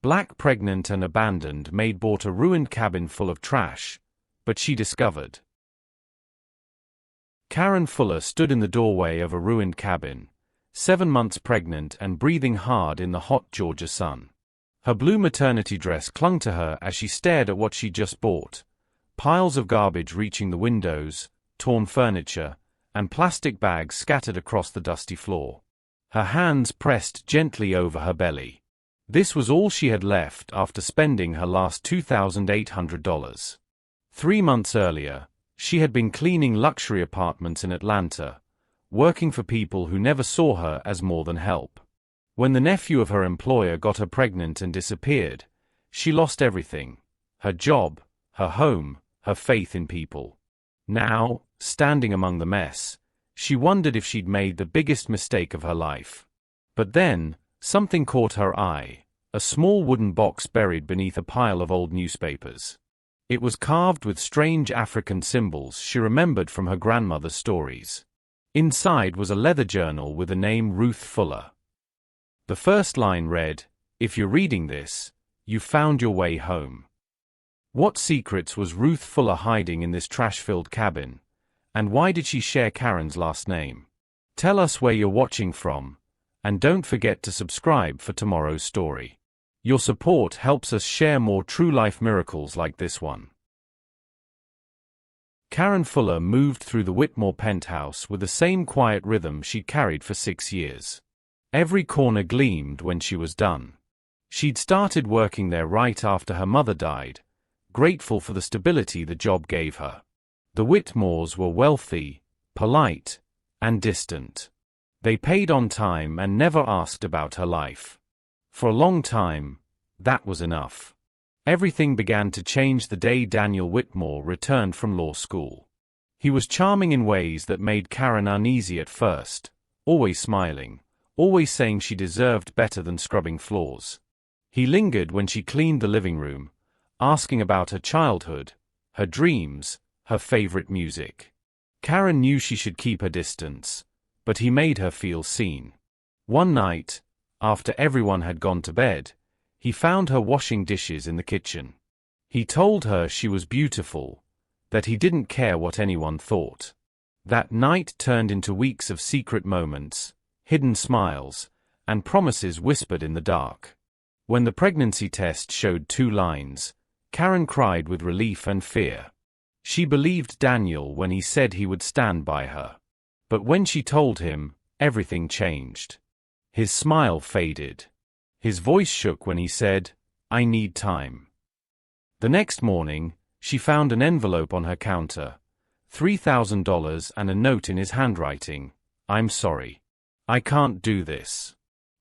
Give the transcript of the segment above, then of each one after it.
Black, pregnant and abandoned, Maid bought a ruined cabin full of trash, but she discovered. Karen Fuller stood in the doorway of a ruined cabin, 7 months pregnant and breathing hard in the hot Georgia sun. Her blue maternity dress clung to her as she stared at what she'd just bought. Piles of garbage reaching the windows, torn furniture, and plastic bags scattered across the dusty floor. Her hands pressed gently over her belly. This was all she had left after spending her last $2,800. 3 months earlier, she had been cleaning luxury apartments in Atlanta, working for people who never saw her as more than help. When the nephew of her employer got her pregnant and disappeared, she lost everything: her job, her home, her faith in people. Now, standing among the mess, she wondered if she'd made the biggest mistake of her life. But then, something caught her eye: a small wooden box buried beneath a pile of old newspapers. It was carved with strange African symbols she remembered from her grandmother's stories. Inside was a leather journal with the name Ruth Fuller. The first line read, "If you're reading this, you found your way home." What secrets was Ruth Fuller hiding in this trash-filled cabin? And why did she share Karen's last name? Tell us where you're watching from, and don't forget to subscribe for tomorrow's story. Your support helps us share more true-life miracles like this one. Karen Fuller moved through the Whitmore penthouse with the same quiet rhythm she'd carried for 6 years. Every corner gleamed when she was done. She'd started working there right after her mother died, grateful for the stability the job gave her. The Whitmores were wealthy, polite, and distant. They paid on time and never asked about her life. For a long time, that was enough. Everything began to change the day Daniel Whitmore returned from law school. He was charming in ways that made Karen uneasy at first, always smiling, always saying she deserved better than scrubbing floors. He lingered when she cleaned the living room, asking about her childhood, her dreams, her favorite music. Karen knew she should keep her distance, but he made her feel seen. One night, after everyone had gone to bed, he found her washing dishes in the kitchen. He told her she was beautiful, that he didn't care what anyone thought. That night turned into weeks of secret moments, hidden smiles, and promises whispered in the dark. When the pregnancy test showed 2 lines, Karen cried with relief and fear. She believed Daniel when he said he would stand by her. But when she told him, everything changed. His smile faded. His voice shook when he said, "I need time." The next morning, she found an envelope on her counter, $3,000 and a note in his handwriting: "I'm sorry. I can't do this."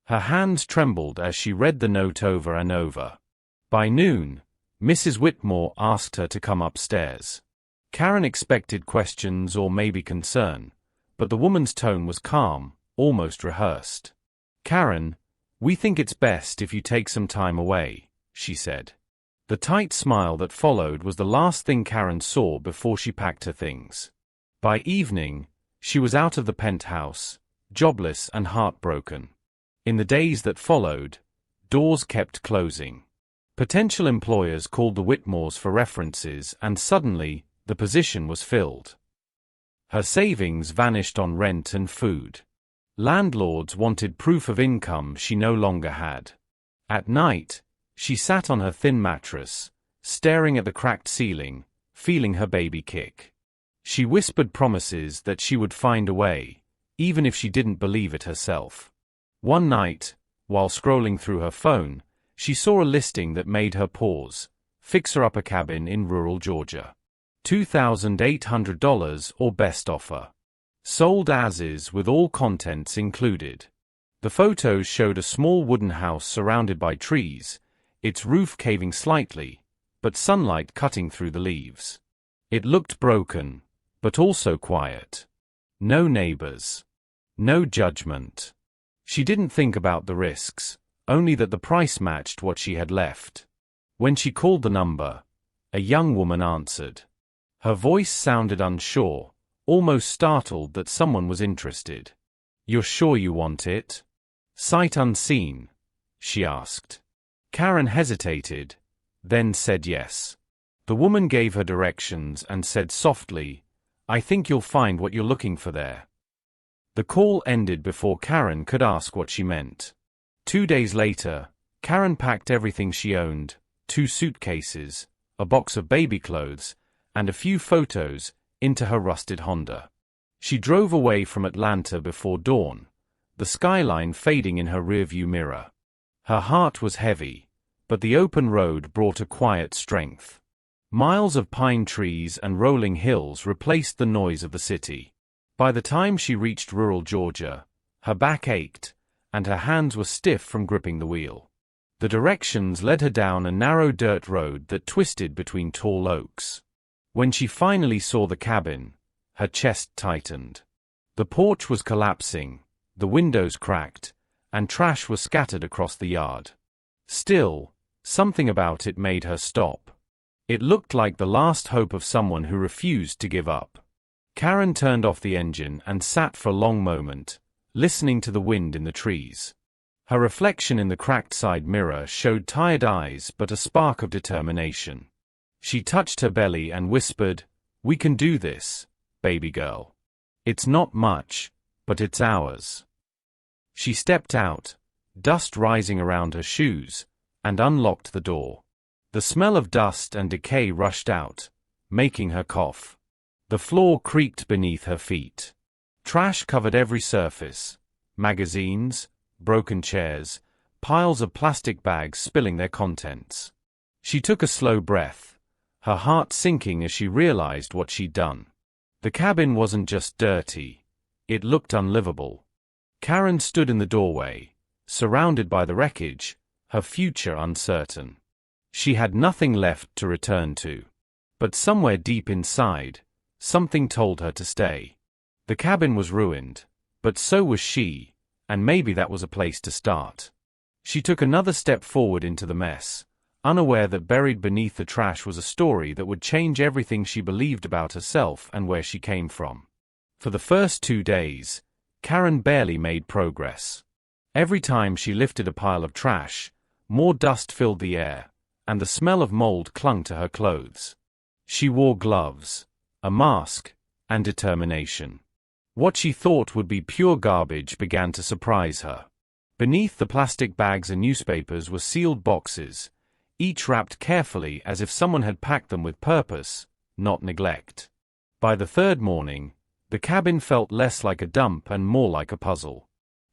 Her hands trembled as she read the note over and over. By noon, Mrs. Whitmore asked her to come upstairs. Karen expected questions or maybe concern, but the woman's tone was calm, almost rehearsed. "Karen, we think it's best if you take some time away," she said. The tight smile that followed was the last thing Karen saw before she packed her things. By evening, she was out of the penthouse, jobless and heartbroken. In the days that followed, doors kept closing. Potential employers called the Whitmores for references, and suddenly, the position was filled. Her savings vanished on rent and food. Landlords wanted proof of income she no longer had. At night, she sat on her thin mattress, staring at the cracked ceiling, feeling her baby kick. She whispered promises that she would find a way, even if she didn't believe it herself. One night, while scrolling through her phone, she saw a listing that made her pause: fixer-upper cabin in rural Georgia. $2,800 or best offer. Sold as is with all contents included. The photos showed a small wooden house surrounded by trees, its roof caving slightly, but sunlight cutting through the leaves. It looked broken, but also quiet. No neighbors. No judgment. She didn't think about the risks, only that the price matched what she had left. When she called the number, a young woman answered. Her voice sounded unsure, almost startled that someone was interested. "You're sure you want it? Sight unseen?" she asked. Karen hesitated, then said yes. The woman gave her directions and said softly, "I think you'll find what you're looking for there." The call ended before Karen could ask what she meant. 2 days later, Karen packed everything she owned, 2 suitcases, a box of baby clothes, and a few photos, into her rusted Honda. She drove away from Atlanta before dawn, the skyline fading in her rearview mirror. Her heart was heavy, but the open road brought a quiet strength. Miles of pine trees and rolling hills replaced the noise of the city. By the time she reached rural Georgia, her back ached, and her hands were stiff from gripping the wheel. The directions led her down a narrow dirt road that twisted between tall oaks. When she finally saw the cabin, her chest tightened. The porch was collapsing, the windows cracked, and trash was scattered across the yard. Still, something about it made her stop. It looked like the last hope of someone who refused to give up. Karen turned off the engine and sat for a long moment, listening to the wind in the trees. Her reflection in the cracked side mirror showed tired eyes but a spark of determination. She touched her belly and whispered, "We can do this, baby girl. It's not much, but it's ours." She stepped out, dust rising around her shoes, and unlocked the door. The smell of dust and decay rushed out, making her cough. The floor creaked beneath her feet. Trash covered every surface: magazines, broken chairs, piles of plastic bags spilling their contents. She took a slow breath, her heart sinking as she realized what she'd done. The cabin wasn't just dirty, it looked unlivable. Karen stood in the doorway, surrounded by the wreckage, her future uncertain. She had nothing left to return to. But somewhere deep inside, something told her to stay. The cabin was ruined, but so was she, and maybe that was a place to start. She took another step forward into the mess, unaware that buried beneath the trash was a story that would change everything she believed about herself and where she came from. For the first 2 days, Karen barely made progress. Every time she lifted a pile of trash, more dust filled the air, and the smell of mold clung to her clothes. She wore gloves, a mask, and determination. What she thought would be pure garbage began to surprise her. Beneath the plastic bags and newspapers were sealed boxes, each wrapped carefully as if someone had packed them with purpose, not neglect. By the 3rd morning, the cabin felt less like a dump and more like a puzzle.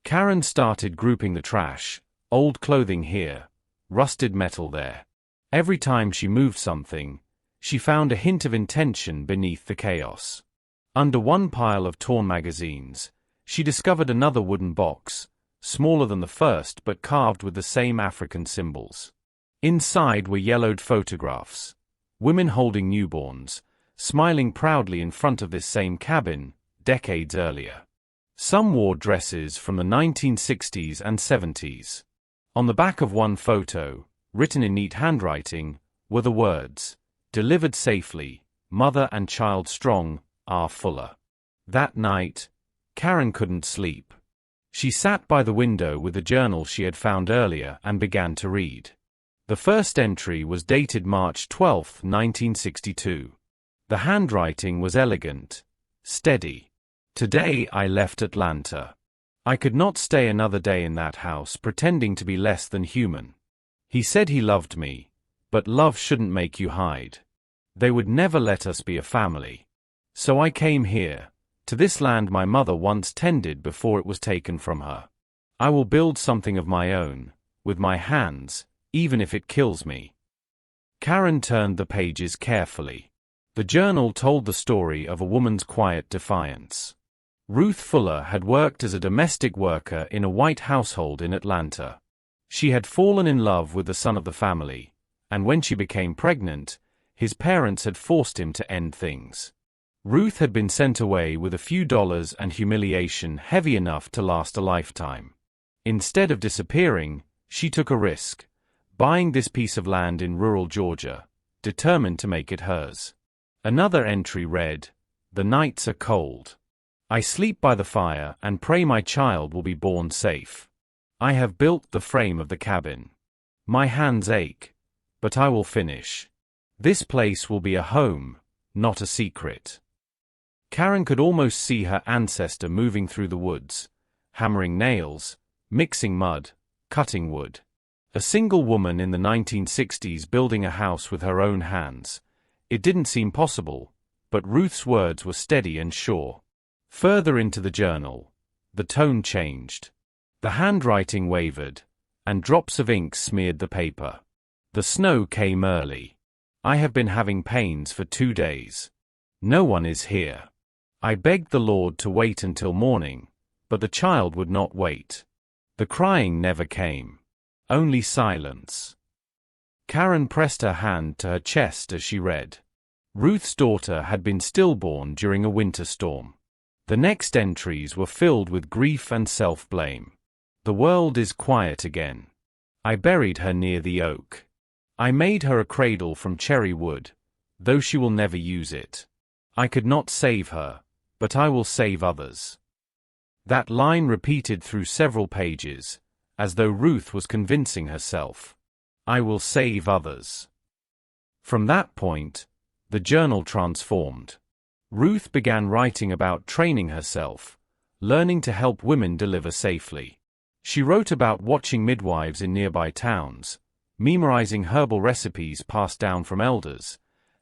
Karen started grouping the trash, old clothing here, rusted metal there. Every time she moved something, she found a hint of intention beneath the chaos. Under one pile of torn magazines, she discovered another wooden box, smaller than the first but carved with the same African symbols. Inside were yellowed photographs, women holding newborns, smiling proudly in front of this same cabin, decades earlier. Some wore dresses from the 1960s and 70s. On the back of one photo, written in neat handwriting, were the words, "Delivered safely, mother and child strong, R. Fuller." That night, Karen couldn't sleep. She sat by the window with the journal she had found earlier and began to read. The first entry was dated March 12, 1962. The handwriting was elegant, steady. "Today I left Atlanta. I could not stay another day in that house pretending to be less than human. He said he loved me, but love shouldn't make you hide. They would never let us be a family. So I came here, to this land my mother once tended before it was taken from her. I will build something of my own, with my hands, even if it kills me." Karen turned the pages carefully. The journal told the story of a woman's quiet defiance. Ruth Fuller had worked as a domestic worker in a white household in Atlanta. She had fallen in love with the son of the family, and when she became pregnant, his parents had forced him to end things. Ruth had been sent away with a few dollars and humiliation heavy enough to last a lifetime. Instead of disappearing, she took a risk, buying this piece of land in rural Georgia, determined to make it hers. Another entry read, "The nights are cold. I sleep by the fire and pray my child will be born safe. I have built the frame of the cabin. My hands ache, but I will finish. This place will be a home, not a secret. Karen could almost see her ancestor moving through the woods, hammering nails, mixing mud, cutting wood. A single woman in the 1960s building a house with her own hands. It didn't seem possible, but Ruth's words were steady and sure. Further into the journal, the tone changed. The handwriting wavered, and drops of ink smeared the paper. The snow came early. I have been having pains for 2 days. No one is here. I begged the Lord to wait until morning, but the child would not wait. The crying never came. Only silence. Karen pressed her hand to her chest as she read. Ruth's daughter had been stillborn during a winter storm. The next entries were filled with grief and self-blame. The world is quiet again. I buried her near the oak. I made her a cradle from cherry wood, though she will never use it. I could not save her, but I will save others. That line repeated through several pages, as though Ruth was convincing herself. I will save others. From that point, the journal transformed. Ruth began writing about training herself, learning to help women deliver safely. She wrote about watching midwives in nearby towns, memorizing herbal recipes passed down from elders,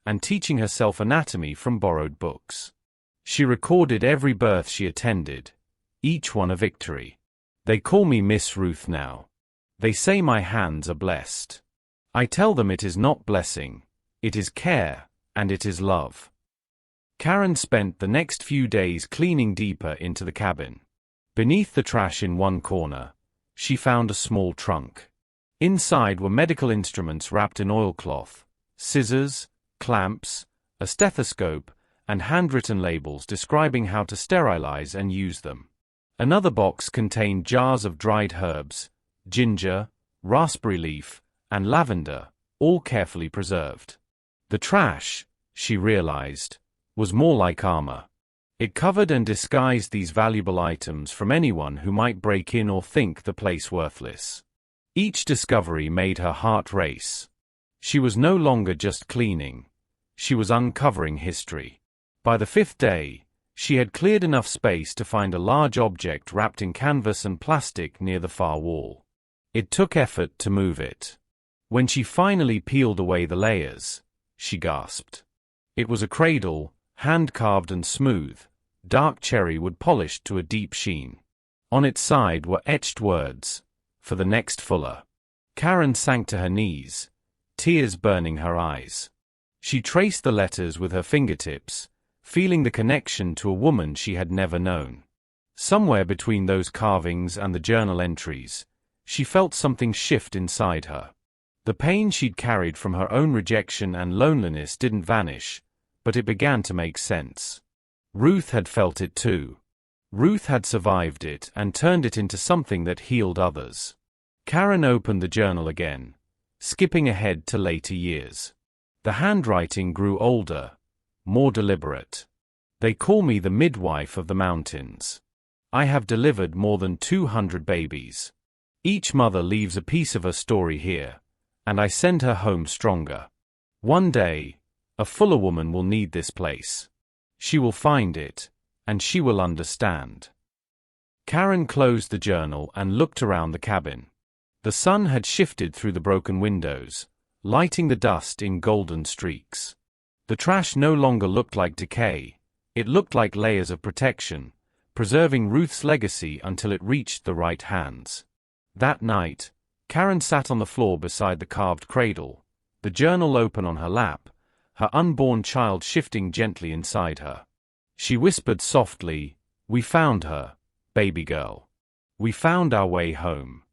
and teaching herself anatomy from borrowed books. She recorded every birth she attended, each one a victory. They call me Miss Ruth now. They say my hands are blessed. I tell them it is not blessing, it is care, and it is love. Karen spent the next few days cleaning deeper into the cabin. Beneath the trash in one corner, she found a small trunk. Inside were medical instruments wrapped in oilcloth, scissors, clamps, a stethoscope, and handwritten labels describing how to sterilize and use them. Another box contained jars of dried herbs, ginger, raspberry leaf, and lavender, all carefully preserved. The trash, she realized, was more like armor. It covered and disguised these valuable items from anyone who might break in or think the place worthless. Each discovery made her heart race. She was no longer just cleaning. She was uncovering history. By the 5th day, she had cleared enough space to find a large object wrapped in canvas and plastic near the far wall. It took effort to move it. When she finally peeled away the layers, she gasped. It was a cradle, hand-carved and smooth, dark cherry wood polished to a deep sheen. On its side were etched words, "For the next Fuller." Karen sank to her knees, tears burning her eyes. She traced the letters with her fingertips, feeling the connection to a woman she had never known. Somewhere between those carvings and the journal entries, she felt something shift inside her. The pain she'd carried from her own rejection and loneliness didn't vanish, but it began to make sense. Ruth had felt it too. Ruth had survived it and turned it into something that healed others. Karen opened the journal again, skipping ahead to later years. The handwriting grew older, more deliberate. They call me the midwife of the mountains. I have delivered more than 200 babies. Each mother leaves a piece of her story here, and I send her home stronger. One day, a Fuller woman will need this place. She will find it, and she will understand. Karen closed the journal and looked around the cabin. The sun had shifted through the broken windows, lighting the dust in golden streaks. The trash no longer looked like decay, it looked like layers of protection, preserving Ruth's legacy until it reached the right hands. That night, Karen sat on the floor beside the carved cradle, the journal open on her lap, her unborn child shifting gently inside her. She whispered softly, "We found her, baby girl. We found our way home."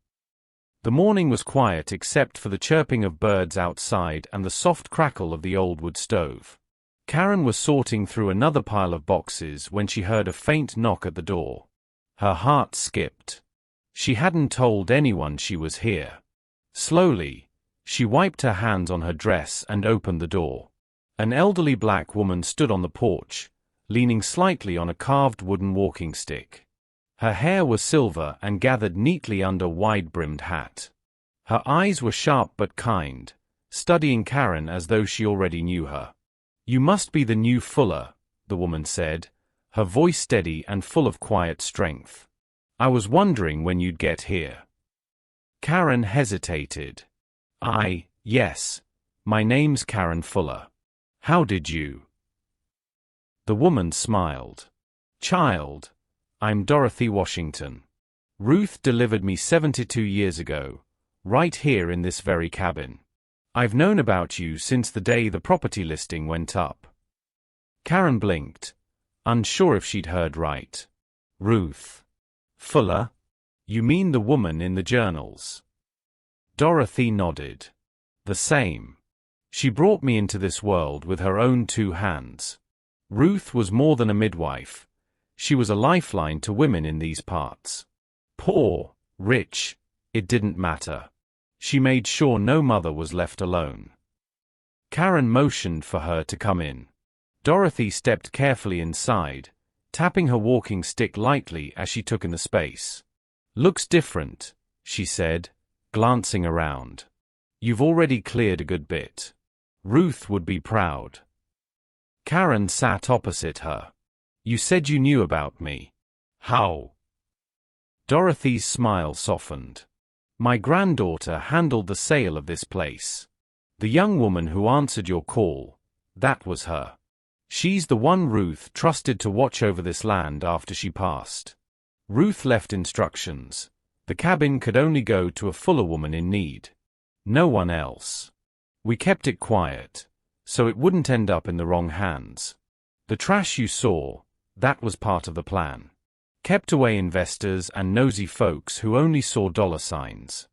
The morning was quiet except for the chirping of birds outside and the soft crackle of the old wood stove. Karen was sorting through another pile of boxes when she heard a faint knock at the door. Her heart skipped. She hadn't told anyone she was here. Slowly, she wiped her hands on her dress and opened the door. An elderly black woman stood on the porch, leaning slightly on a carved wooden walking stick. Her hair was silver and gathered neatly under a wide-brimmed hat. Her eyes were sharp but kind, studying Karen as though she already knew her. "You must be the new Fuller," the woman said, her voice steady and full of quiet strength. "I was wondering when you'd get here." Karen hesitated. Yes. My name's Karen Fuller. How did you?" The woman smiled. "Child, I'm Dorothy Washington. Ruth delivered me 72 years ago, right here in this very cabin. I've known about you since the day the property listing went up." Karen blinked, unsure if she'd heard right. "Ruth Fuller? You mean the woman in the journals?" Dorothy nodded. "The same. She brought me into this world with her own 2 hands. Ruth was more than a midwife. She was a lifeline to women in these parts. Poor, rich, it didn't matter. She made sure no mother was left alone." Karen motioned for her to come in. Dorothy stepped carefully inside, tapping her walking stick lightly as she took in the space. "Looks different," she said, glancing around. "You've already cleared a good bit. Ruth would be proud." Karen sat opposite her. "You said you knew about me. How?" Dorothy's smile softened. "My granddaughter handled the sale of this place. The young woman who answered your call, that was her. She's the one Ruth trusted to watch over this land after she passed. Ruth left instructions. The cabin could only go to a Fuller woman in need. No one else. We kept it quiet, so it wouldn't end up in the wrong hands. The trash you saw, that was part of the plan. Kept away investors and nosy folks who only saw dollar signs."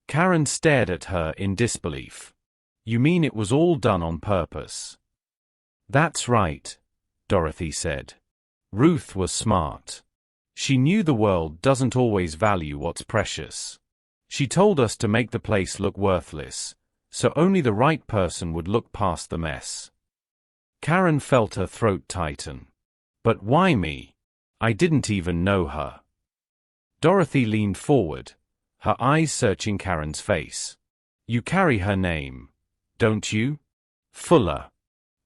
Karen stared at her in disbelief. "You mean it was all done on purpose?" "That's right," Dorothy said. "Ruth was smart. She knew the world doesn't always value what's precious. She told us to make the place look worthless, so only the right person would look past the mess." Karen felt her throat tighten. "But why me? I didn't even know her." Dorothy leaned forward, her eyes searching Karen's face. "You carry her name, don't you? Fuller.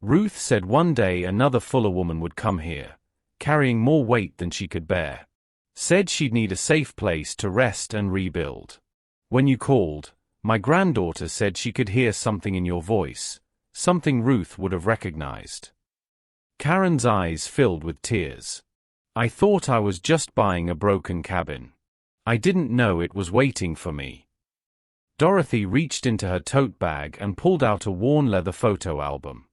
Ruth said one day another Fuller woman would come here, carrying more weight than she could bear. Said she'd need a safe place to rest and rebuild. When you called, my granddaughter said she could hear something in your voice, something Ruth would have recognized." Karen's eyes filled with tears. "I thought I was just buying a broken cabin. I didn't know it was waiting for me." Dorothy reached into her tote bag and pulled out a worn leather photo album.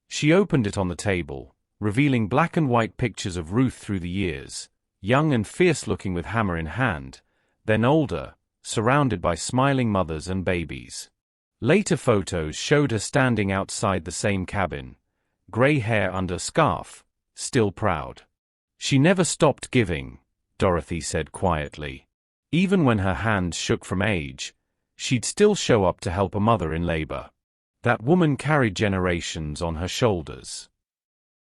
She opened it on the table, revealing black and white pictures of Ruth through the years, young and fierce-looking with hammer in hand, then older, surrounded by smiling mothers and babies. Later photos showed her standing outside the same cabin, gray hair under a scarf, still proud. "She never stopped giving," Dorothy said quietly. "Even when her hands shook from age, she'd still show up to help a mother in labor. That woman carried generations on her shoulders."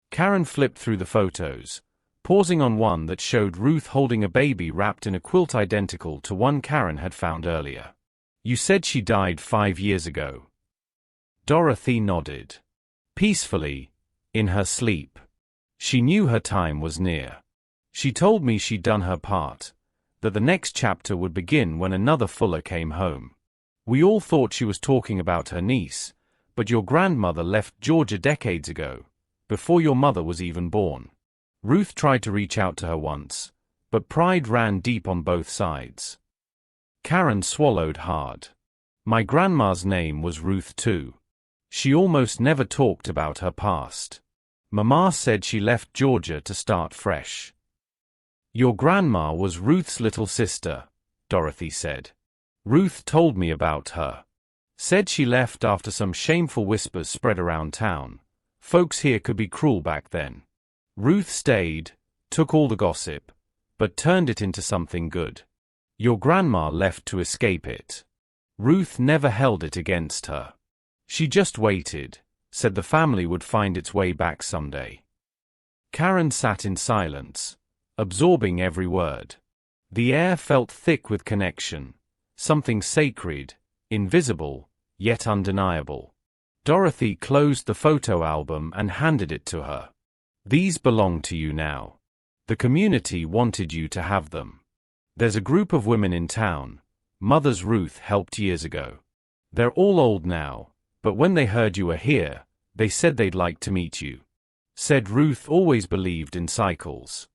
Karen flipped through the photos, pausing on one that showed Ruth holding a baby wrapped in a quilt identical to one Karen had found earlier. "You said she died 5 years ago." Dorothy nodded. "Peacefully, in her sleep. She knew her time was near. She told me she'd done her part, that the next chapter would begin when another Fuller came home. We all thought she was talking about her niece, but your grandmother left Georgia decades ago, before your mother was even born. Ruth tried to reach out to her once, but pride ran deep on both sides." Karen swallowed hard. "My grandma's name was Ruth too. She almost never talked about her past. Mama said she left Georgia to start fresh." "Your grandma was Ruth's little sister," Dorothy said. "Ruth told me about her. Said she left after some shameful whispers spread around town. Folks here could be cruel back then. Ruth stayed, took all the gossip, but turned it into something good. Your grandma left to escape it. Ruth never held it against her. She just waited, said the family would find its way back someday." Karen sat in silence, absorbing every word. The air felt thick with connection, something sacred, invisible, yet undeniable. Dorothy closed the photo album and handed it to her. These belong to you now. The community wanted you to have them. There's a group of women in town. Mothers Ruth helped years ago. They're all old now, but when they heard you were here, they said they'd like to meet you. Said Ruth always believed in cycles.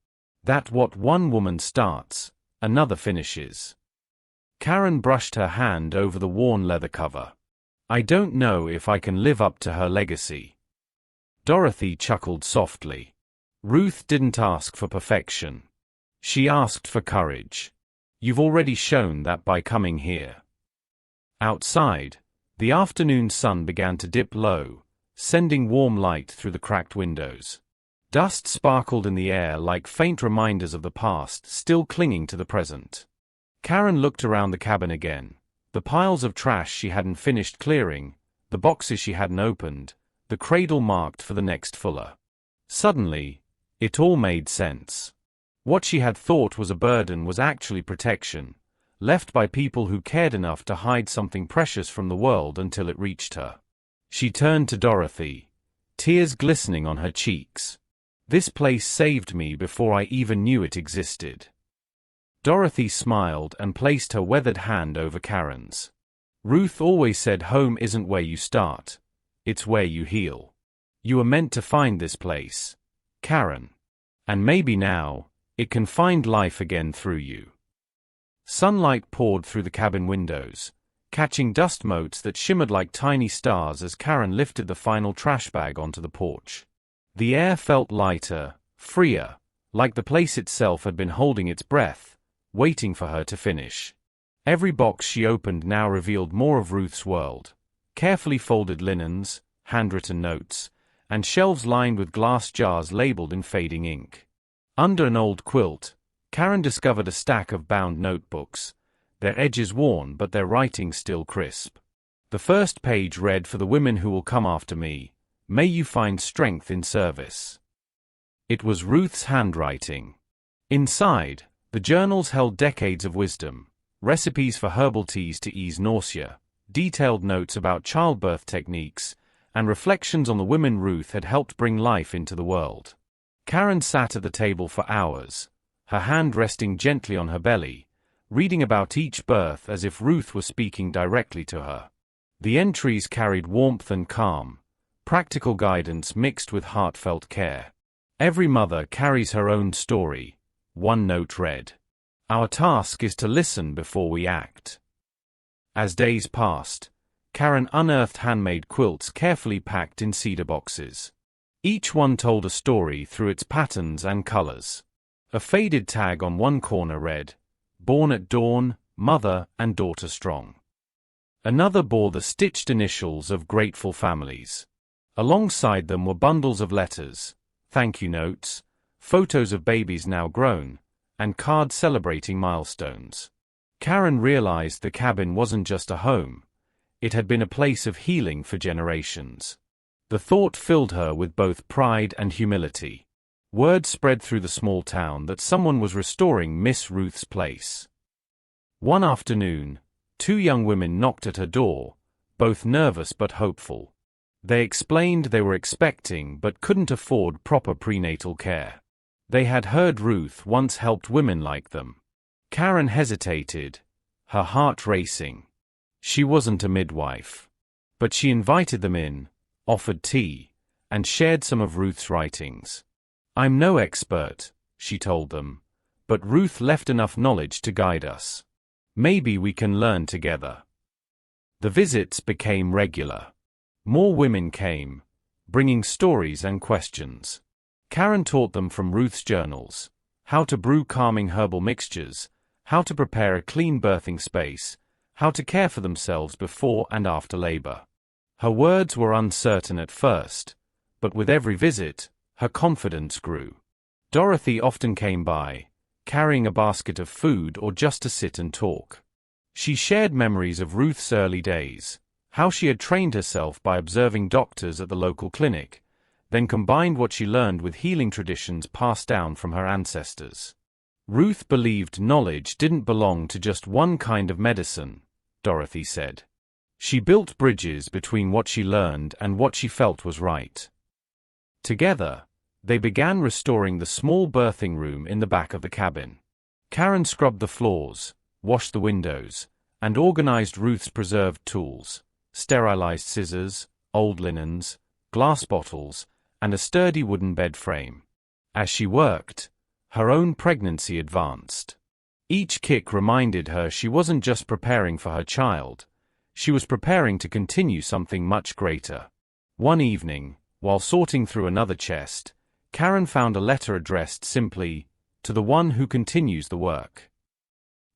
That what one woman starts, another finishes. Karen brushed her hand over the worn leather cover. I don't know if I can live up to her legacy. Dorothy chuckled softly. Ruth didn't ask for perfection. She asked for courage. You've already shown that by coming here. Outside, the afternoon sun began to dip low, sending warm light through the cracked windows. Dust sparkled in the air like faint reminders of the past still clinging to the present. Karen looked around the cabin again. The piles of trash she hadn't finished clearing, the boxes she hadn't opened, the cradle marked for the next fuller. Suddenly, it all made sense. What she had thought was a burden was actually protection, left by people who cared enough to hide something precious from the world until it reached her. She turned to Dorothy, tears glistening on her cheeks. This place saved me before I even knew it existed. Dorothy smiled and placed her weathered hand over Karen's. Ruth always said home isn't where you start, it's where you heal. You were meant to find this place, Karen. And maybe now, it can find life again through you. Sunlight poured through the cabin windows, catching dust motes that shimmered like tiny stars as Karen lifted the final trash bag onto the porch. The air felt lighter, freer, like the place itself had been holding its breath, waiting for her to finish. Every box she opened now revealed more of Ruth's world. Carefully folded linens, handwritten notes, and shelves lined with glass jars labeled in fading ink. Under an old quilt, Karen discovered a stack of bound notebooks, their edges worn but their writing still crisp. The first page read, "For the women who will come after me, may you find strength in service." It was Ruth's handwriting. Inside, the journals held decades of wisdom, recipes for herbal teas to ease nausea, detailed notes about childbirth techniques, and reflections on the women Ruth had helped bring life into the world. Karen sat at the table for hours, her hand resting gently on her belly, reading about each birth as if Ruth were speaking directly to her. The entries carried warmth and calm, practical guidance mixed with heartfelt care. Every mother carries her own story, one note read. Our task is to listen before we act. As days passed, Karen unearthed handmade quilts carefully packed in cedar boxes. Each one told a story through its patterns and colors. A faded tag on one corner read, "Born at dawn, mother and daughter strong." Another bore the stitched initials of grateful families. Alongside them were bundles of letters, thank you notes, photos of babies now grown, and cards celebrating milestones. Karen realized the cabin wasn't just a home. It had been a place of healing for generations. The thought filled her with both pride and humility. Word spread through the small town that someone was restoring Miss Ruth's place. One afternoon, two young women knocked at her door, both nervous but hopeful. They explained they were expecting but couldn't afford proper prenatal care. They had heard Ruth once helped women like them. Karen hesitated, her heart racing. She wasn't a midwife. But she invited them in, offered tea, and shared some of Ruth's writings. I'm no expert, she told them, but Ruth left enough knowledge to guide us. Maybe we can learn together. The visits became regular. More women came, bringing stories and questions. Karen taught them from Ruth's journals, how to brew calming herbal mixtures, how to prepare a clean birthing space, how to care for themselves before and after labor. Her words were uncertain at first, but with every visit, her confidence grew. Dorothy often came by, carrying a basket of food or just to sit and talk. She shared memories of Ruth's early days, how she had trained herself by observing doctors at the local clinic, then combined what she learned with healing traditions passed down from her ancestors. Ruth believed knowledge didn't belong to just one kind of medicine, Dorothy said. She built bridges between what she learned and what she felt was right. Together, they began restoring the small birthing room in the back of the cabin. Karen scrubbed the floors, washed the windows, and organized Ruth's preserved tools, sterilized scissors, old linens, glass bottles, and a sturdy wooden bed frame. As she worked, her own pregnancy advanced. Each kick reminded her she wasn't just preparing for her child, she was preparing to continue something much greater. One evening, while sorting through another chest, Karen found a letter addressed simply, "To the one who continues the work."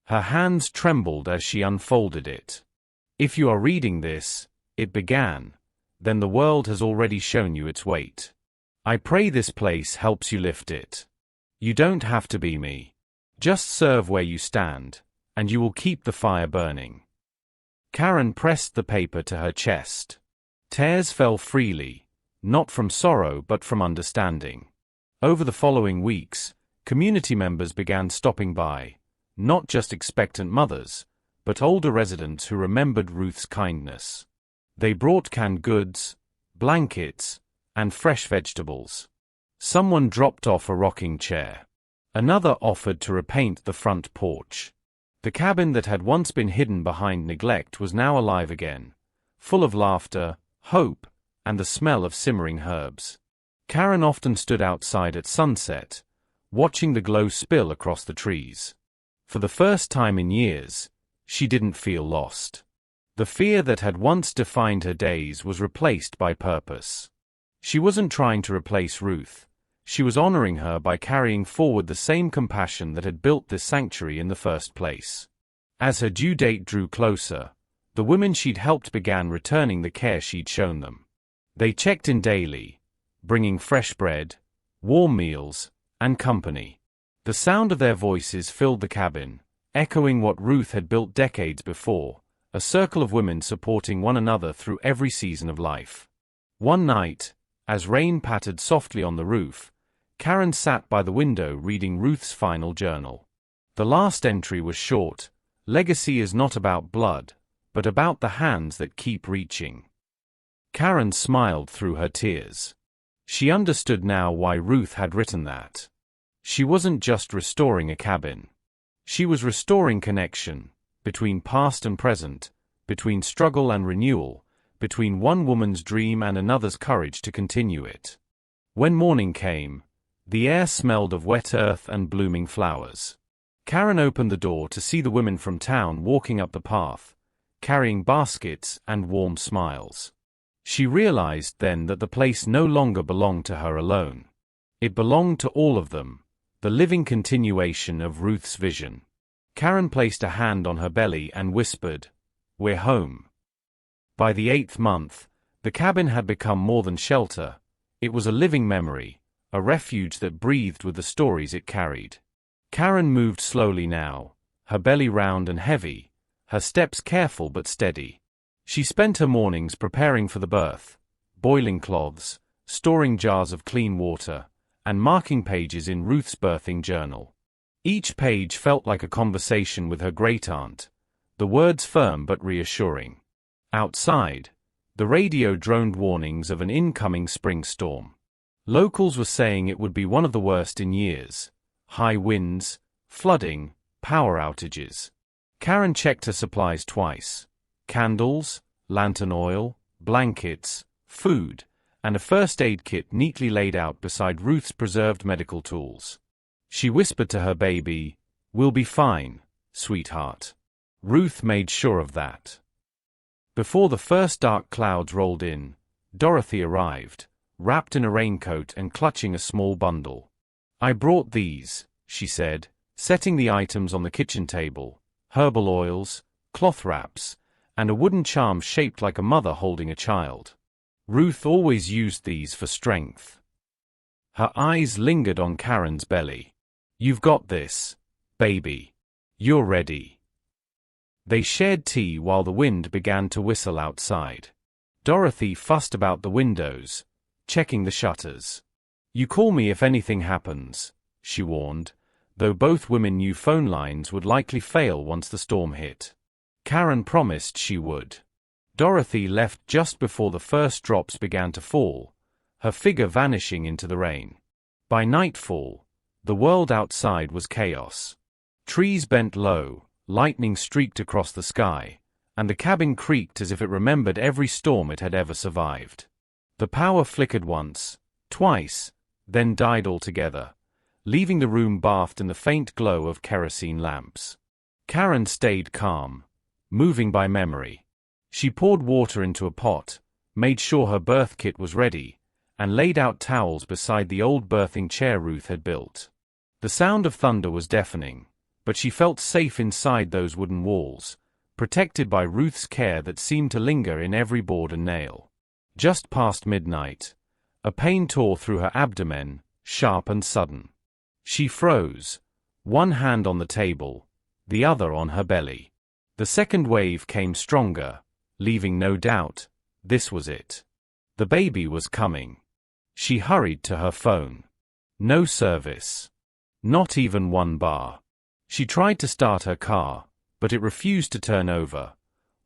Her hands trembled as she unfolded it. "If you are reading this," it began, "then the world has already shown you its weight. I pray this place helps you lift it. You don't have to be me. Just serve where you stand, and you will keep the fire burning." Karen pressed the paper to her chest. Tears fell freely, not from sorrow but from understanding. Over the following weeks, community members began stopping by, not just expectant mothers, but older residents who remembered Ruth's kindness. They brought canned goods, blankets, and fresh vegetables. Someone dropped off a rocking chair. Another offered to repaint the front porch. The cabin that had once been hidden behind neglect was now alive again, full of laughter, hope, and the smell of simmering herbs. Karen often stood outside at sunset, watching the glow spill across the trees. For the first time in years, she didn't feel lost. The fear that had once defined her days was replaced by purpose. She wasn't trying to replace Ruth. She was honoring her by carrying forward the same compassion that had built this sanctuary in the first place. As her due date drew closer, the women she'd helped began returning the care she'd shown them. They checked in daily, bringing fresh bread, warm meals, and company. The sound of their voices filled the cabin, echoing what Ruth had built decades before, a circle of women supporting one another through every season of life. One night, as rain pattered softly on the roof, Karen sat by the window reading Ruth's final journal. The last entry was short: "Legacy is not about blood, but about the hands that keep reaching." Karen smiled through her tears. She understood now why Ruth had written that. She wasn't just restoring a cabin. She was restoring connection, between past and present, between struggle and renewal, between one woman's dream and another's courage to continue it. When morning came, the air smelled of wet earth and blooming flowers. Karen opened the door to see the women from town walking up the path, carrying baskets and warm smiles. She realized then that the place no longer belonged to her alone. It belonged to all of them, the living continuation of Ruth's vision. Karen placed a hand on her belly and whispered, "We're home." By the 8th month, the cabin had become more than shelter. It was a living memory, a refuge that breathed with the stories it carried. Karen moved slowly now, her belly round and heavy, her steps careful but steady. She spent her mornings preparing for the birth, boiling cloths, storing jars of clean water, and marking pages in Ruth's birthing journal. Each page felt like a conversation with her great-aunt, the words firm but reassuring. Outside, the radio droned warnings of an incoming spring storm. Locals were saying it would be one of the worst in years: high winds, flooding, power outages. Karen checked her supplies twice: candles, lantern oil, blankets, food, and a first aid kit neatly laid out beside Ruth's preserved medical tools. She whispered to her baby, "We'll be fine, sweetheart." Ruth made sure of that. Before the first dark clouds rolled in, Dorothy arrived, wrapped in a raincoat and clutching a small bundle. "I brought these," she said, setting the items on the kitchen table: herbal oils, cloth wraps, and a wooden charm shaped like a mother holding a child. Ruth always used these for strength. Her eyes lingered on Karen's belly. "You've got this, baby. You're ready." They shared tea while the wind began to whistle outside. Dorothy fussed about the windows, checking the shutters. "You call me if anything happens," she warned, though both women knew phone lines would likely fail once the storm hit. Karen promised she would. Dorothy left just before the first drops began to fall, her figure vanishing into the rain. By nightfall, the world outside was chaos. Trees bent low, lightning streaked across the sky, and the cabin creaked as if it remembered every storm it had ever survived. The power flickered once, twice, then died altogether, leaving the room bathed in the faint glow of kerosene lamps. Karen stayed calm, moving by memory. She poured water into a pot, made sure her birth kit was ready, and laid out towels beside the old birthing chair Ruth had built. The sound of thunder was deafening, but she felt safe inside those wooden walls, protected by Ruth's care that seemed to linger in every board and nail. Just past midnight, a pain tore through her abdomen, sharp and sudden. She froze, one hand on the table, the other on her belly. The second wave came stronger, leaving no doubt, this was it. The baby was coming. She hurried to her phone. No service. Not even one bar. She tried to start her car, but it refused to turn over,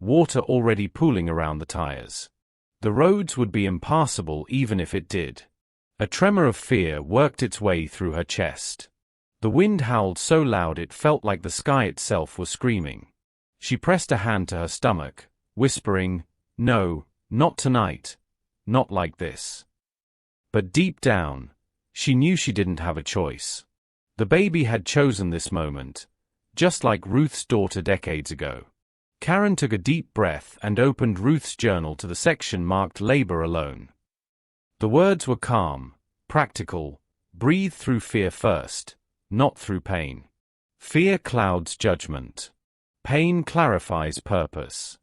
water already pooling around the tires. The roads would be impassable even if it did. A tremor of fear worked its way through her chest. The wind howled so loud it felt like the sky itself was screaming. She pressed a hand to her stomach, whispering, "No, not tonight. Not like this." But deep down, she knew she didn't have a choice. The baby had chosen this moment, just like Ruth's daughter decades ago. Karen took a deep breath and opened Ruth's journal to the section marked Labor Alone. The words were calm, practical, breathe through fear first, not through pain. Fear clouds judgment. Pain clarifies purpose.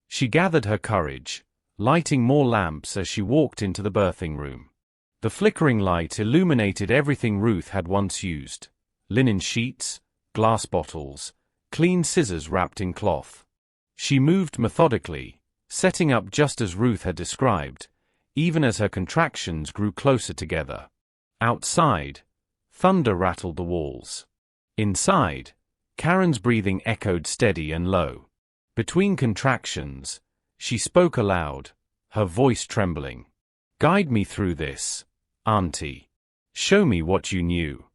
She gathered her courage, lighting more lamps as she walked into the birthing room. The flickering light illuminated everything Ruth had once used: linen sheets, glass bottles, clean scissors wrapped in cloth. She moved methodically, setting up just as Ruth had described, even as her contractions grew closer together. Outside, thunder rattled the walls. Inside, Karen's breathing echoed steady and low. Between contractions, she spoke aloud, her voice trembling. "Guide me through this, Auntie. Show me what you knew."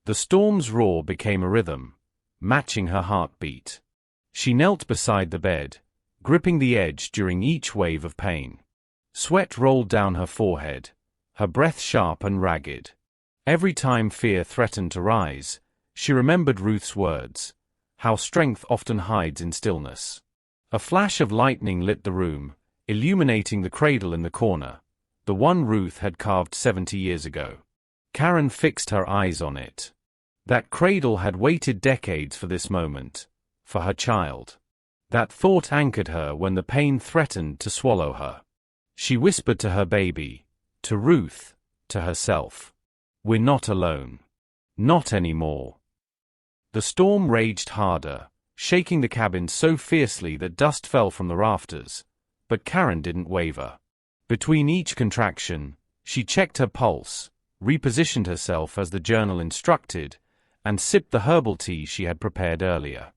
The storm's roar became a rhythm, matching her heartbeat. She knelt beside the bed, gripping the edge during each wave of pain. Sweat rolled down her forehead, her breath sharp and ragged. Every time fear threatened to rise, she remembered Ruth's words, how strength often hides in stillness. A flash of lightning lit the room, illuminating the cradle in the corner, the one Ruth had carved 70 years ago. Karen fixed her eyes on it. That cradle had waited decades for this moment, for her child. That thought anchored her when the pain threatened to swallow her. She whispered to her baby, to Ruth, to herself, "We're not alone. Not anymore." The storm raged harder, shaking the cabin so fiercely that dust fell from the rafters, but Karen didn't waver. Between each contraction, she checked her pulse, repositioned herself as the journal instructed, and sipped the herbal tea she had prepared earlier.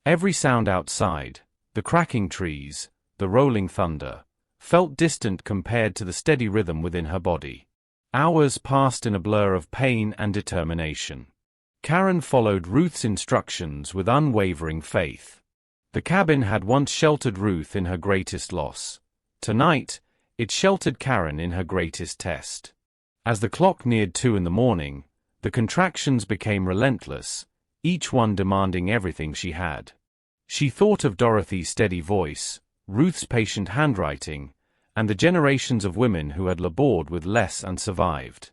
Every sound outside, the cracking trees, the rolling thunder, felt distant compared to the steady rhythm within her body. Hours passed in a blur of pain and determination. Karen followed Ruth's instructions with unwavering faith. The cabin had once sheltered Ruth in her greatest loss. Tonight, it sheltered Karen in her greatest test. As the clock neared 2 in the morning, the contractions became relentless, each one demanding everything she had. She thought of Dorothy's steady voice, Ruth's patient handwriting, and the generations of women who had labored with less and survived.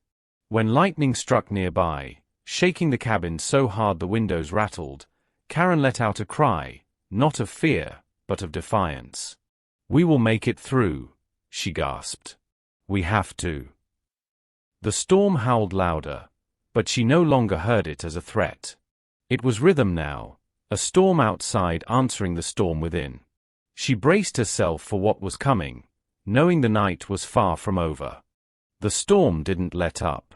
When lightning struck nearby, shaking the cabin so hard the windows rattled, Karen let out a cry, not of fear, but of defiance. "We will make it through," she gasped. "We have to." The storm howled louder, but she no longer heard it as a threat. It was rhythm now, a storm outside answering the storm within. She braced herself for what was coming, knowing the night was far from over. The storm didn't let up.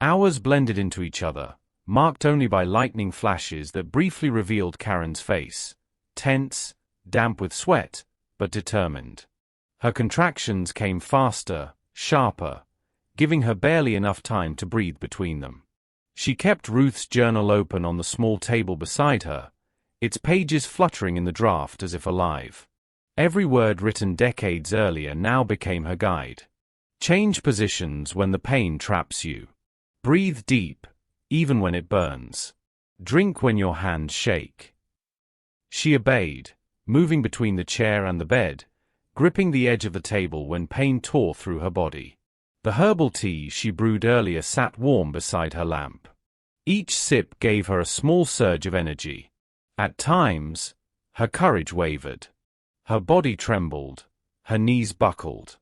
Hours blended into each other, marked only by lightning flashes that briefly revealed Karen's face, tense, damp with sweat, but determined. Her contractions came faster, sharper, giving her barely enough time to breathe between them. She kept Ruth's journal open on the small table beside her, its pages fluttering in the draft as if alive. Every word written decades earlier now became her guide. Change positions when the pain traps you. Breathe deep, even when it burns. Drink when your hands shake. She obeyed, moving between the chair and the bed, gripping the edge of the table when pain tore through her body. The herbal tea she brewed earlier sat warm beside her lamp. Each sip gave her a small surge of energy. At times, her courage wavered. Her body trembled, her knees buckled.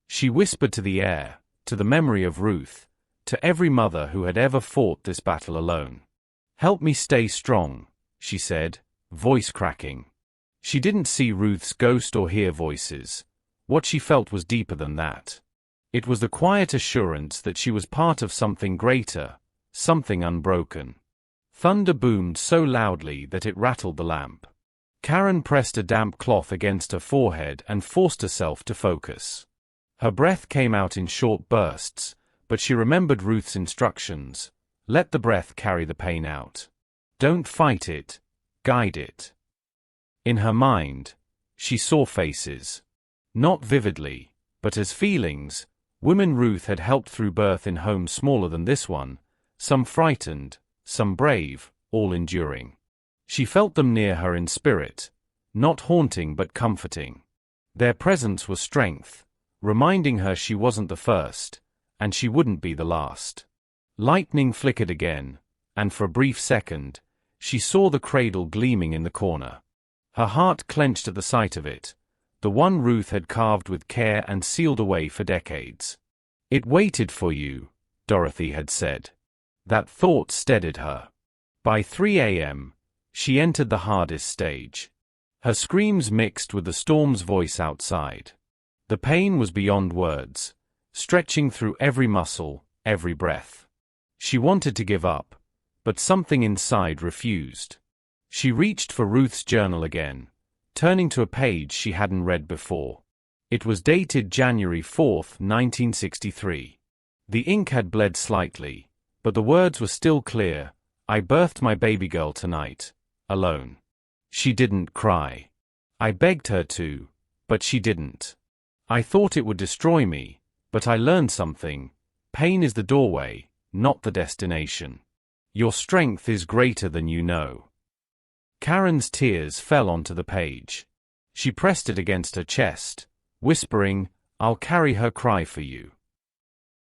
She whispered to the air, to the memory of Ruth, to every mother who had ever fought this battle alone. "Help me stay strong," she said, voice cracking. She didn't see Ruth's ghost or hear voices. What she felt was deeper than that. It was the quiet assurance that she was part of something greater, something unbroken. Thunder boomed so loudly that it rattled the lamp. Karen pressed a damp cloth against her forehead and forced herself to focus. Her breath came out in short bursts, but she remembered Ruth's instructions. Let the breath carry the pain out. Don't fight it, guide it. In her mind, she saw faces. Not vividly, but as feelings, women Ruth had helped through birth in homes smaller than this one, some frightened, some brave, all enduring. She felt them near her in spirit, not haunting but comforting. Their presence was strength, reminding her she wasn't the first, and she wouldn't be the last. Lightning flickered again, and for a brief second, she saw the cradle gleaming in the corner. Her heart clenched at the sight of it, the one Ruth had carved with care and sealed away for decades. "It waited for you," Dorothy had said. That thought steadied her. By 3 a.m., she entered the hardest stage. Her screams mixed with the storm's voice outside. The pain was beyond words, stretching through every muscle, every breath. She wanted to give up, but something inside refused. She reached for Ruth's journal again, turning to a page she hadn't read before. It was dated January 4, 1963. The ink had bled slightly, but the words were still clear. "I birthed my baby girl tonight, alone." She didn't cry. I begged her to, but she didn't. I thought it would destroy me, but I learned something. Pain is the doorway, not the destination. Your strength is greater than you know. Karen's tears fell onto the page. She pressed it against her chest, whispering, "I'll carry her cry for you."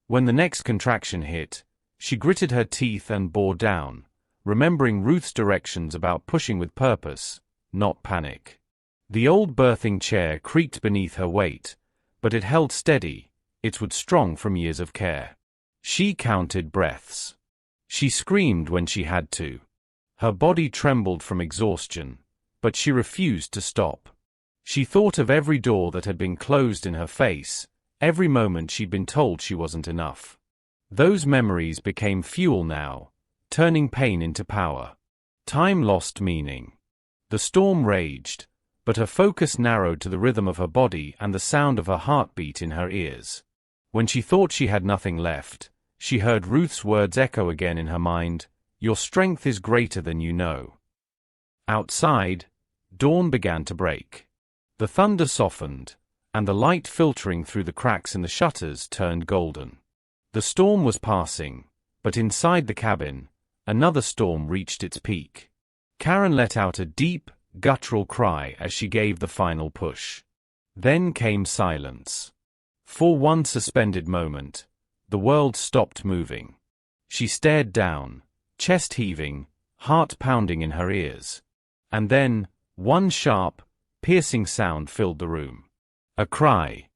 When the next contraction hit, she gritted her teeth and bore down, remembering Ruth's directions about pushing with purpose, not panic. The old birthing chair creaked beneath her weight, but it held steady, its wood strong from years of care. She counted breaths. She screamed when she had to. Her body trembled from exhaustion, but she refused to stop. She thought of every door that had been closed in her face, every moment she'd been told she wasn't enough. Those memories became fuel now, turning pain into power. Time lost meaning. The storm raged, but her focus narrowed to the rhythm of her body and the sound of her heartbeat in her ears. When she thought she had nothing left, she heard Ruth's words echo again in her mind, "Your strength is greater than you know." Outside, dawn began to break. The thunder softened, and the light filtering through the cracks in the shutters turned golden. The storm was passing, but inside the cabin, another storm reached its peak. Karen let out a deep, guttural cry as she gave the final push. Then came silence. For one suspended moment, the world stopped moving. She stared down, chest heaving, heart pounding in her ears. And then, one sharp, piercing sound filled the room. A cry.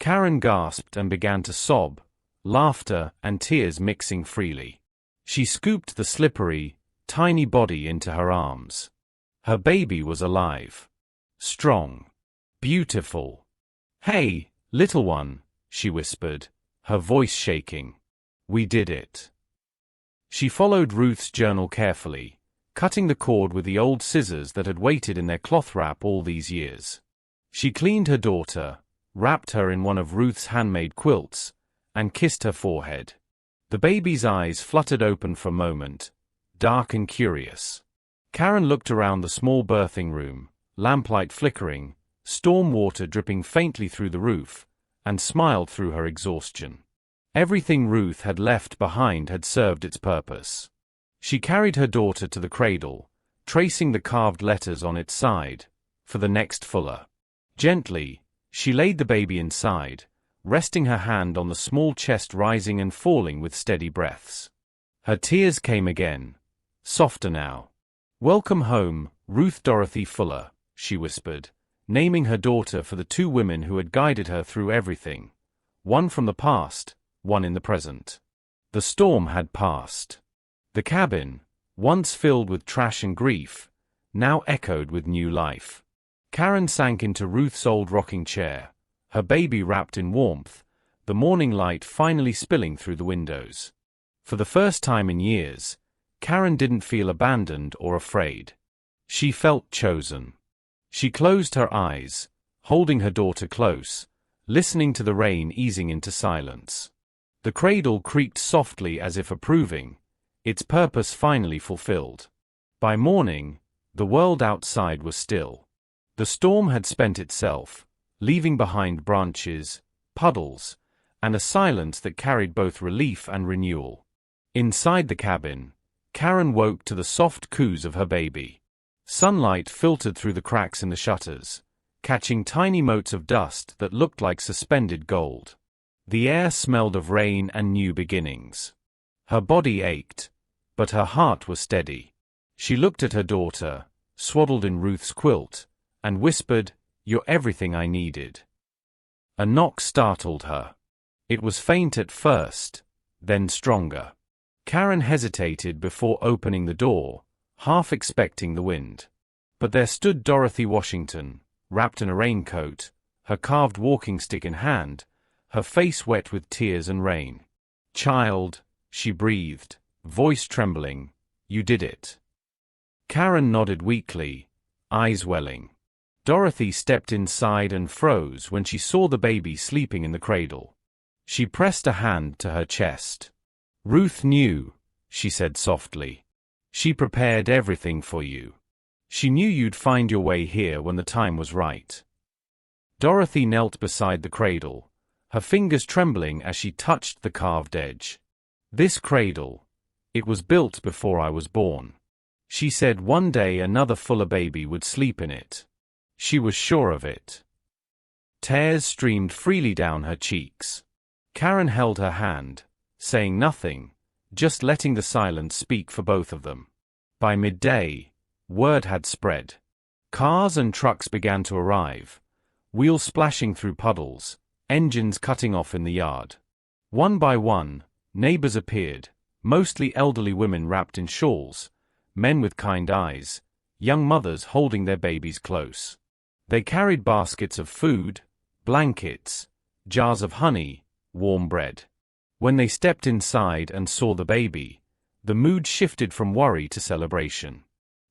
Karen gasped and began to sob, laughter and tears mixing freely. She scooped the slippery, tiny body into her arms. Her baby was alive. Strong. Beautiful. "Hey, little one," she whispered, her voice shaking. "We did it." She followed Ruth's journal carefully, cutting the cord with the old scissors that had waited in their cloth wrap all these years. She cleaned her daughter, wrapped her in one of Ruth's handmade quilts, and kissed her forehead. The baby's eyes fluttered open for a moment, dark and curious. Karen looked around the small birthing room, lamplight flickering, storm water dripping faintly through the roof, and smiled through her exhaustion. Everything Ruth had left behind had served its purpose. She carried her daughter to the cradle, tracing the carved letters on its side, for the next Fuller. Gently, she laid the baby inside, resting her hand on the small chest rising and falling with steady breaths. Her tears came again, softer now. "Welcome home, Ruth Dorothy Fuller," she whispered, naming her daughter for the two women who had guided her through everything, one from the past, one in the present. The storm had passed. The cabin, once filled with trash and grief, now echoed with new life. Karen sank into Ruth's old rocking chair, her baby wrapped in warmth, the morning light finally spilling through the windows. For the first time in years, Karen didn't feel abandoned or afraid. She felt chosen. She closed her eyes, holding her daughter close, listening to the rain easing into silence. The cradle creaked softly as if approving, its purpose finally fulfilled. By morning, the world outside was still. The storm had spent itself, leaving behind branches, puddles, and a silence that carried both relief and renewal. Inside the cabin, Karen woke to the soft coos of her baby. Sunlight filtered through the cracks in the shutters, catching tiny motes of dust that looked like suspended gold. The air smelled of rain and new beginnings. Her body ached, but her heart was steady. She looked at her daughter, swaddled in Ruth's quilt, and whispered, "You're everything I needed." A knock startled her. It was faint at first, then stronger. Karen hesitated before opening the door, half expecting the wind. But there stood Dorothy Washington, wrapped in a raincoat, her carved walking stick in hand, her face wet with tears and rain. "Child," she breathed, voice trembling, "you did it." Karen nodded weakly, eyes welling. Dorothy stepped inside and froze when she saw the baby sleeping in the cradle. She pressed a hand to her chest. "Ruth knew," she said softly. "She prepared everything for you. She knew you'd find your way here when the time was right." Dorothy knelt beside the cradle, her fingers trembling as she touched the carved edge. "This cradle, it was built before I was born." She said one day another Fuller baby would sleep in it. She was sure of it. Tears streamed freely down her cheeks. Karen held her hand, saying nothing, just letting the silence speak for both of them. By midday, word had spread. Cars and trucks began to arrive, wheels splashing through puddles, engines cutting off in the yard. One by one, neighbors appeared, mostly elderly women wrapped in shawls, men with kind eyes, young mothers holding their babies close. They carried baskets of food, blankets, jars of honey, warm bread. When they stepped inside and saw the baby, the mood shifted from worry to celebration.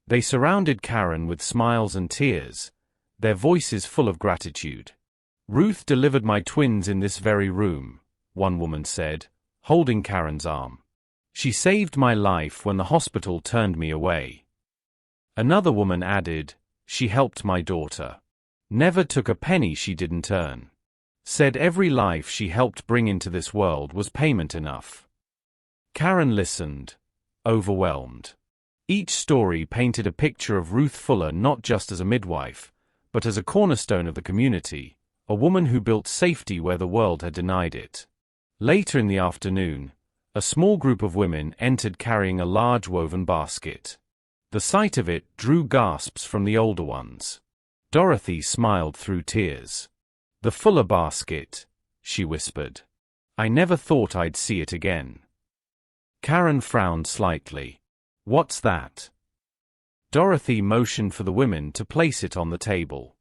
They surrounded Karen with smiles and tears, their voices full of gratitude. "Ruth delivered my twins in this very room," one woman said, holding Karen's arm. "She saved my life when the hospital turned me away." Another woman added, "She helped my daughter. Never took a penny she didn't earn. Said every life she helped bring into this world was payment enough." Karen listened, overwhelmed. Each story painted a picture of Ruth Fuller not just as a midwife, but as a cornerstone of the community, a woman who built safety where the world had denied it. Later in the afternoon, a small group of women entered carrying a large woven basket. The sight of it drew gasps from the older ones. Dorothy smiled through tears. "The Fuller basket," she whispered. "I never thought I'd see it again." Karen frowned slightly. "What's that?" Dorothy motioned for the women to place it on the table.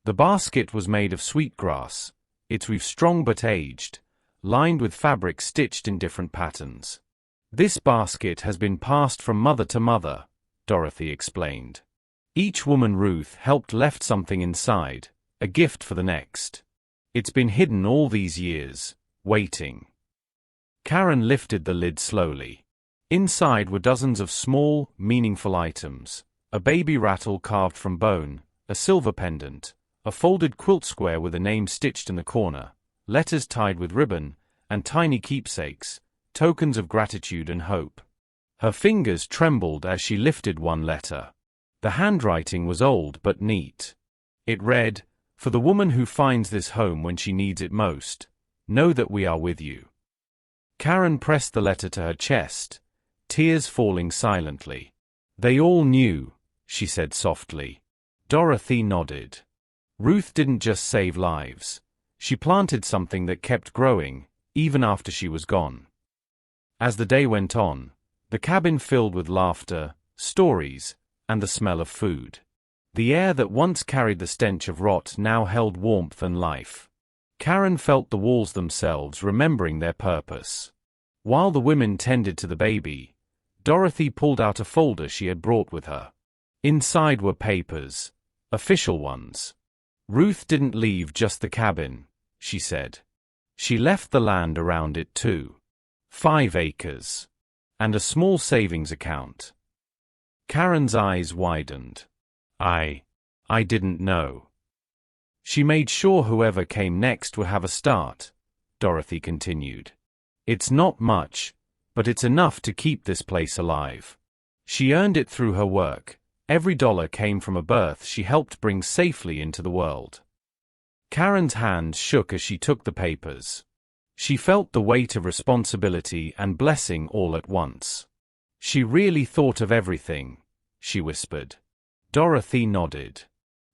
The basket was made of sweetgrass, its weave strong but aged, lined with fabric stitched in different patterns. "This basket has been passed from mother to mother," Dorothy explained. "Each woman Ruth helped left something inside, a gift for the next. It's been hidden all these years, waiting." Karen lifted the lid slowly. Inside were dozens of small, meaningful items: a baby rattle carved from bone, a silver pendant, a folded quilt square with a name stitched in the corner, letters tied with ribbon, and tiny keepsakes, tokens of gratitude and hope. Her fingers trembled as she lifted one letter. The handwriting was old but neat. It read, "For the woman who finds this home when she needs it most, know that we are with you." Karen pressed the letter to her chest, tears falling silently. "They all knew," she said softly. Dorothy nodded. Ruth didn't just save lives. She planted something that kept growing, even after she was gone. As the day went on, the cabin filled with laughter, stories, and the smell of food. The air that once carried the stench of rot now held warmth and life. Karen felt the walls themselves remembering their purpose. While the women tended to the baby, Dorothy pulled out a folder she had brought with her. Inside were papers, official ones. "Ruth didn't leave just the cabin," she said. "She left the land around it too. 5 acres. And a small savings account." Karen's eyes widened. I didn't know." "She made sure whoever came next would have a start," Dorothy continued. "It's not much, but it's enough to keep this place alive. She earned it through her work. Every dollar came from a birth she helped bring safely into the world." Karen's hands shook as she took the papers. She felt the weight of responsibility and blessing all at once. "She really thought of everything," she whispered. Dorothy nodded.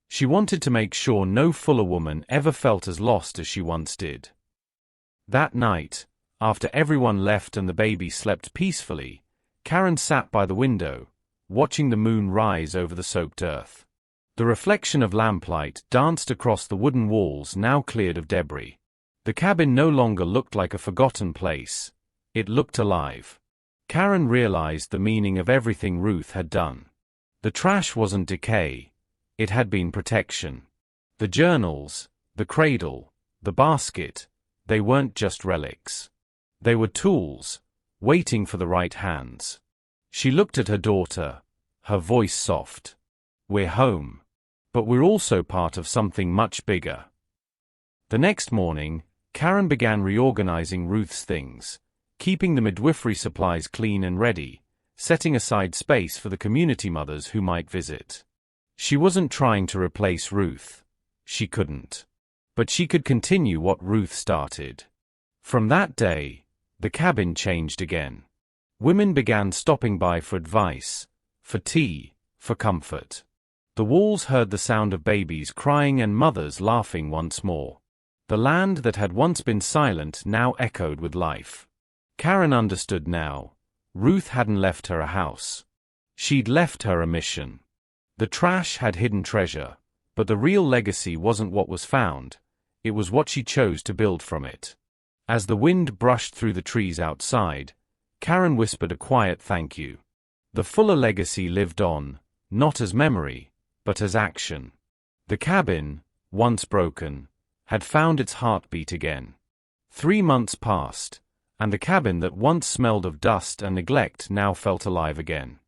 She wanted to make sure no Fuller woman ever felt as lost as she once did. That night, after everyone left and the baby slept peacefully, Karen sat by the window, watching the moon rise over the soaked earth. The reflection of lamplight danced across the wooden walls now cleared of debris. The cabin no longer looked like a forgotten place. It looked alive. Karen realized the meaning of everything Ruth had done. The trash wasn't decay. It had been protection. The journals, the cradle, the basket, they weren't just relics. They were tools, waiting for the right hands. She looked at her daughter, her voice soft. "We're home. But we're also part of something much bigger." The next morning, Karen began reorganizing Ruth's things, keeping the midwifery supplies clean and ready, setting aside space for the community mothers who might visit. She wasn't trying to replace Ruth. She couldn't. But she could continue what Ruth started. From that day, the cabin changed again. Women began stopping by for advice, for tea, for comfort. The walls heard the sound of babies crying and mothers laughing once more. The land that had once been silent now echoed with life. Karen understood now. Ruth hadn't left her a house. She'd left her a mission. The trash had hidden treasure, but the real legacy wasn't what was found, it was what she chose to build from it. As the wind brushed through the trees outside, Karen whispered a quiet thank you. The Fuller legacy lived on, not as memory, but as action. The cabin, once broken, had found its heartbeat again. 3 months passed, and the cabin that once smelled of dust and neglect now felt alive again.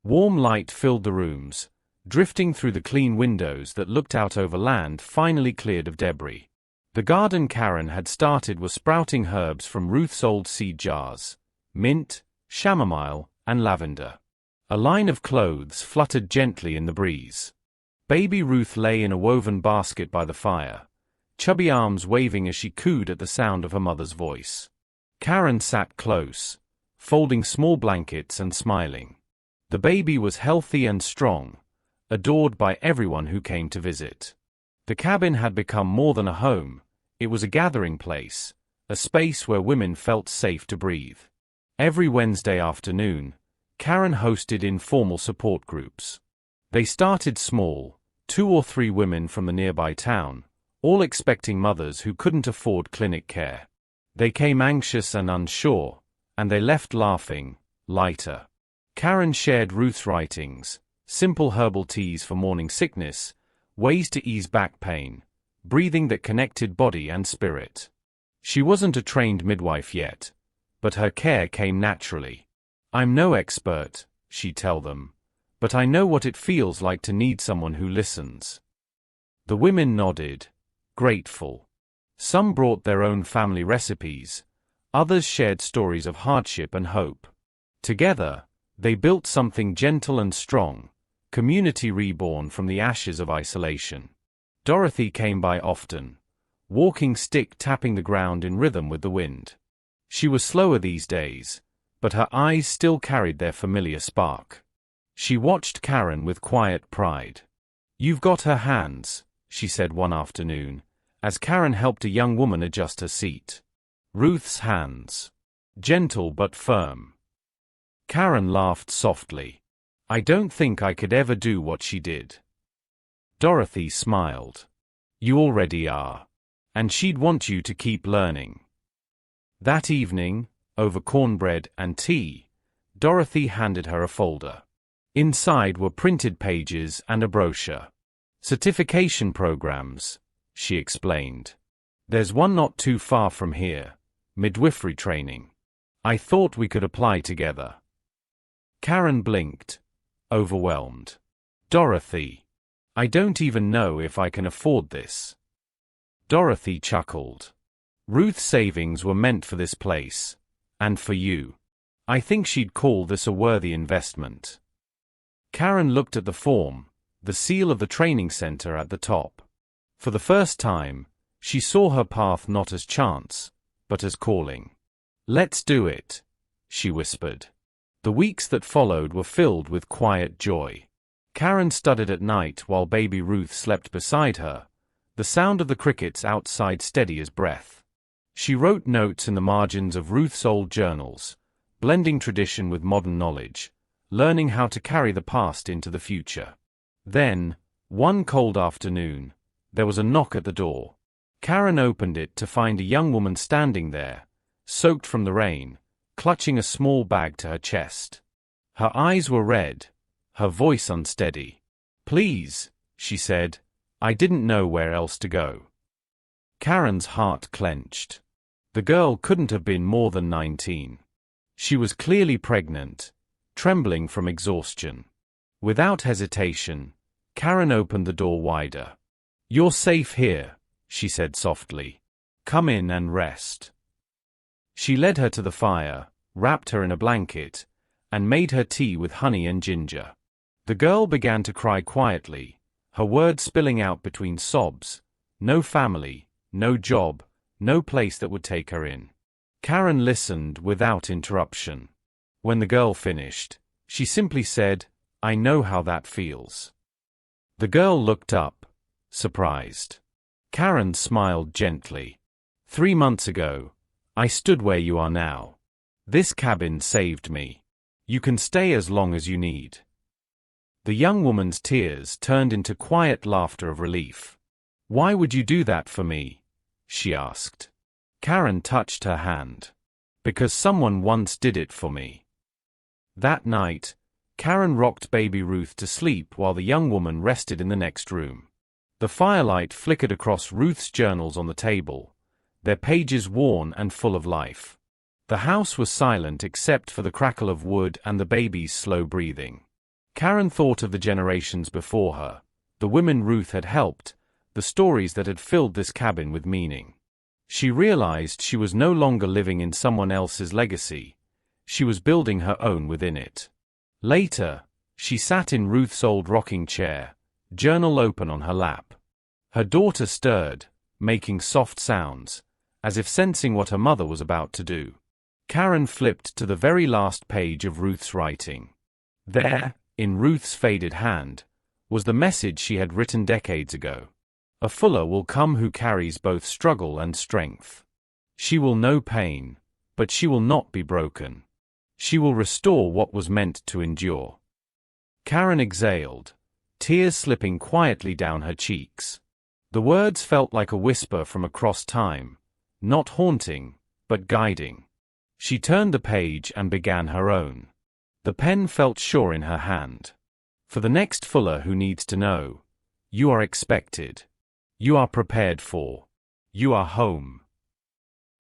Warm light filled the rooms, drifting through the clean windows that looked out over land finally cleared of debris. The garden Karen had started was sprouting herbs from Ruth's old seed jars: mint, chamomile, and lavender. A line of clothes fluttered gently in the breeze. Baby Ruth lay in a woven basket by the fire, chubby arms waving as she cooed at the sound of her mother's voice. Karen sat close, folding small blankets and smiling. The baby was healthy and strong, adored by everyone who came to visit. The cabin had become more than a home, it was a gathering place, a space where women felt safe to breathe. Every Wednesday afternoon, Karen hosted informal support groups. They started small, 2 or 3 women from the nearby town, all expecting mothers who couldn't afford clinic care. They came anxious and unsure, and they left laughing, lighter. Karen shared Ruth's writings, simple herbal teas for morning sickness, ways to ease back pain, breathing that connected body and spirit. She wasn't a trained midwife yet, but her care came naturally. "I'm no expert," she'd tell them, "but I know what it feels like to need someone who listens." The women nodded, grateful. Some brought their own family recipes, others shared stories of hardship and hope. Together, they built something gentle and strong, community reborn from the ashes of isolation. Dorothy came by often, walking stick tapping the ground in rhythm with the wind. She was slower these days, but her eyes still carried their familiar spark. She watched Karen with quiet pride. "You've got her hands," she said one afternoon, as Karen helped a young woman adjust her seat. Ruth's hands. Gentle but firm. Karen laughed softly. "I don't think I could ever do what she did." Dorothy smiled. "You already are. And she'd want you to keep learning." That evening, over cornbread and tea, Dorothy handed her a folder. Inside were printed pages and a brochure. "Certification programs," she explained. "There's one not too far from here, midwifery training. I thought we could apply together." Karen blinked, overwhelmed. "Dorothy, I don't even know if I can afford this." Dorothy chuckled. "Ruth's savings were meant for this place, and for you. I think she'd call this a worthy investment." Karen looked at the form, the seal of the training center at the top. For the first time, she saw her path not as chance, but as calling. "Let's do it," she whispered. The weeks that followed were filled with quiet joy. Karen studied at night while baby Ruth slept beside her, the sound of the crickets outside steady as breath. She wrote notes in the margins of Ruth's old journals, blending tradition with modern knowledge, learning how to carry the past into the future. Then, one cold afternoon, there was a knock at the door. Karen opened it to find a young woman standing there, soaked from the rain, clutching a small bag to her chest. Her eyes were red, her voice unsteady. "Please," she said, "I didn't know where else to go." Karen's heart clenched. The girl couldn't have been more than 19. She was clearly pregnant, trembling from exhaustion. Without hesitation, Karen opened the door wider. "You're safe here," she said softly. "Come in and rest." She led her to the fire, wrapped her in a blanket, and made her tea with honey and ginger. The girl began to cry quietly, her words spilling out between sobs. No family, no job, no place that would take her in. Karen listened without interruption. When the girl finished, she simply said, "I know how that feels." The girl looked up, surprised. Karen smiled gently. 3 months ago, I stood where you are now. This cabin saved me. You can stay as long as you need." The young woman's tears turned into quiet laughter of relief. "Why would you do that for me?" she asked. Karen touched her hand. "Because someone once did it for me." That night, Karen rocked baby Ruth to sleep while the young woman rested in the next room. The firelight flickered across Ruth's journals on the table, their pages worn and full of life. The house was silent except for the crackle of wood and the baby's slow breathing. Karen thought of the generations before her, the women Ruth had helped, the stories that had filled this cabin with meaning. She realized she was no longer living in someone else's legacy. She was building her own within it. Later, she sat in Ruth's old rocking chair, journal open on her lap. Her daughter stirred, making soft sounds, as if sensing what her mother was about to do. Karen flipped to the very last page of Ruth's writing. There, in Ruth's faded hand, was the message she had written decades ago. "A fuller will come who carries both struggle and strength. She will know pain, but she will not be broken. She will restore what was meant to endure." Karen exhaled, tears slipping quietly down her cheeks. The words felt like a whisper from across time, not haunting, but guiding. She turned the page and began her own. The pen felt sure in her hand. For the next Fuller who needs to know. You are expected. You are prepared for. You are home.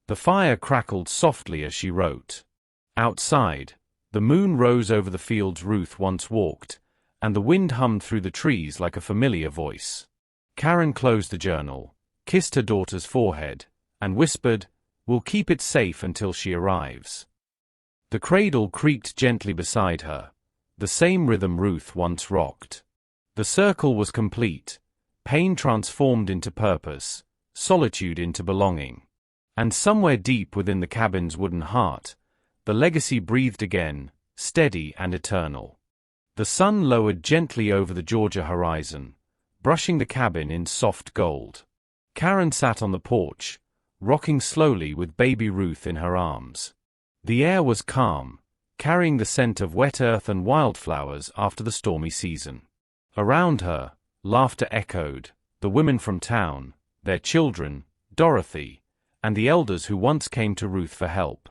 The fire crackled softly as she wrote. Outside, the moon rose over the fields Ruth once walked, and the wind hummed through the trees like a familiar voice. Karen closed the journal, kissed her daughter's forehead, and whispered, "We'll keep it safe until she arrives." The cradle creaked gently beside her, the same rhythm Ruth once rocked. The circle was complete, pain transformed into purpose, solitude into belonging. And somewhere deep within the cabin's wooden heart, the legacy breathed again, steady and eternal. The sun lowered gently over the Georgia horizon, brushing the cabin in soft gold. Karen sat on the porch, rocking slowly with baby Ruth in her arms. The air was calm, carrying the scent of wet earth and wildflowers after the stormy season. Around her, laughter echoed, the women from town, their children, Dorothy, and the elders who once came to Ruth for help.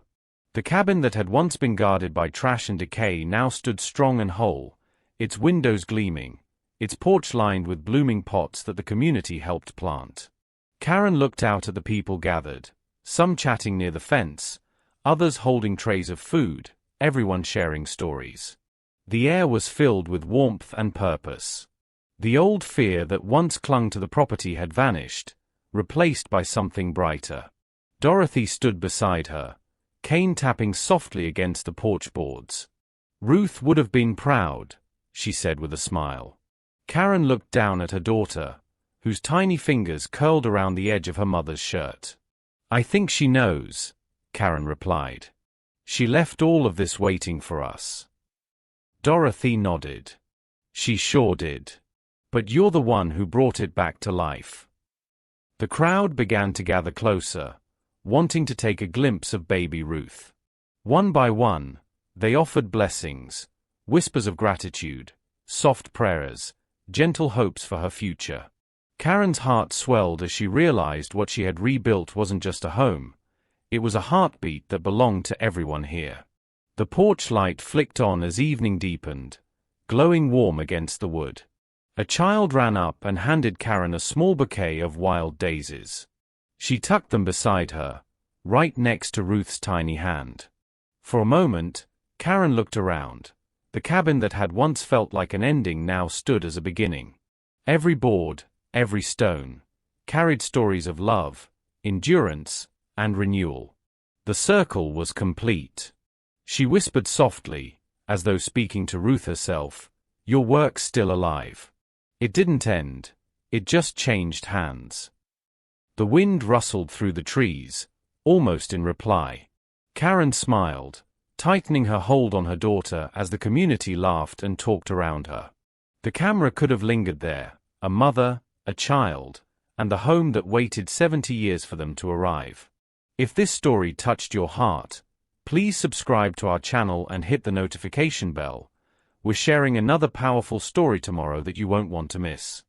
The cabin that had once been guarded by trash and decay now stood strong and whole, its windows gleaming, its porch lined with blooming pots that the community helped plant. Karen looked out at the people gathered, some chatting near the fence, others holding trays of food, everyone sharing stories. The air was filled with warmth and purpose. The old fear that once clung to the property had vanished, replaced by something brighter. Dorothy stood beside her, cane tapping softly against the porch boards. "Ruth would have been proud," she said with a smile. Karen looked down at her daughter, whose tiny fingers curled around the edge of her mother's shirt. "I think she knows," Karen replied. "She left all of this waiting for us." Dorothy nodded. "She sure did. But you're the one who brought it back to life." The crowd began to gather closer, wanting to take a glimpse of baby Ruth. One by one, they offered blessings, whispers of gratitude, soft prayers, gentle hopes for her future. Karen's heart swelled as she realized what she had rebuilt wasn't just a home, it was a heartbeat that belonged to everyone here. The porch light flicked on as evening deepened, glowing warm against the wood. A child ran up and handed Karen a small bouquet of wild daisies. She tucked them beside her, right next to Ruth's tiny hand. For a moment, Karen looked around. The cabin that had once felt like an ending now stood as a beginning. Every board, every stone, carried stories of love, endurance, and renewal. The circle was complete. She whispered softly, as though speaking to Ruth herself, "Your work's still alive." It didn't end, it just changed hands. The wind rustled through the trees, almost in reply. Karen smiled, tightening her hold on her daughter as the community laughed and talked around her. The camera could have lingered there, a mother, a child, and the home that waited 70 years for them to arrive. If this story touched your heart, please subscribe to our channel and hit the notification bell. We're sharing another powerful story tomorrow that you won't want to miss.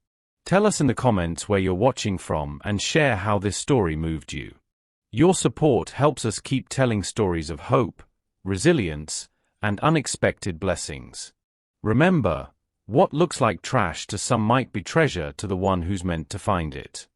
Tell us in the comments where you're watching from and share how this story moved you. Your support helps us keep telling stories of hope, resilience, and unexpected blessings. Remember, what looks like trash to some might be treasure to the one who's meant to find it.